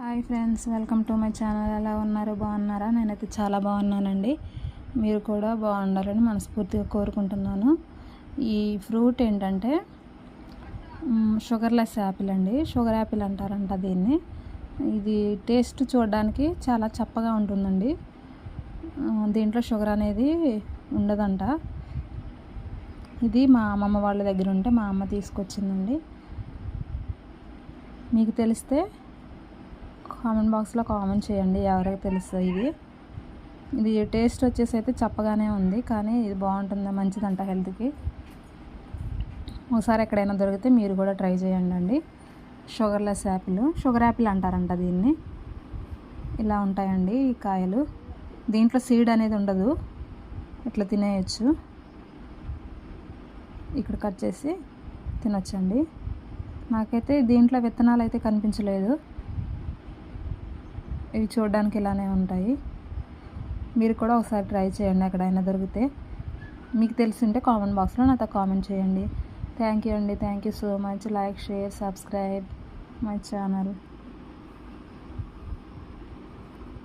Hi friends, welcome to my channel. ఎలా ఉన్నారు? బాగున్నారా? నేనైతే చాలా బాగున్నానండి. మీరు కూడా బాగుండాలని మనస్ఫూర్తిగా కోరుకుంటున్నాను. ఈ ఫ్రూట్ ఏంటంటే షుగర్లెస్ యాపిల్ అండి. షుగర్ యాపిల్ అంటారంట దీన్ని. ఇది టేస్ట్ చూడడానికి చాలా చప్పగా ఉంటుందండి. దీంట్లో షుగర్ అనేది ఉండదంట. ఇది మా అమ్మమ్మ వాళ్ళ దగ్గర ఉంటే మా అమ్మ తీసుకొచ్చిందండి. మీకు తెలిస్తే కామెంట్ బాక్స్లో కామెంట్ చేయండి, ఎవరికి తెలుస్తుంది. ఇది టేస్ట్ వచ్చేసి అయితే చప్పగానే ఉంది, కానీ ఇది బాగుంటుంది, మంచిదంట హెల్త్కి. ఒకసారి ఎక్కడైనా దొరికితే మీరు కూడా ట్రై చేయండి అండి. షుగర్లెస్ యాపిల్, షుగర్ యాపిల్ అంటారంట దీన్ని. ఇలా ఉంటాయండి ఈ కాయలు. దీంట్లో సీడ్ అనేది ఉండదు, ఇట్లా తినేయచ్చు. ఇక్కడ కట్ చేసి తినొచ్చండి. నాకైతే దీంట్లో విత్తనాలు అయితే కనిపించలేదు. ఇవి చూడడానికి ఇలానే ఉంటాయి. మీరు కూడా ఒకసారి ట్రై చేయండి ఎక్కడైనా దొరికితే. మీకు తెలిసింటే కామెంట్ బాక్స్లో నాతో కామెంట్ చేయండి. థ్యాంక్ యూ అండి. Thank you so much. Like, share, subscribe my channel.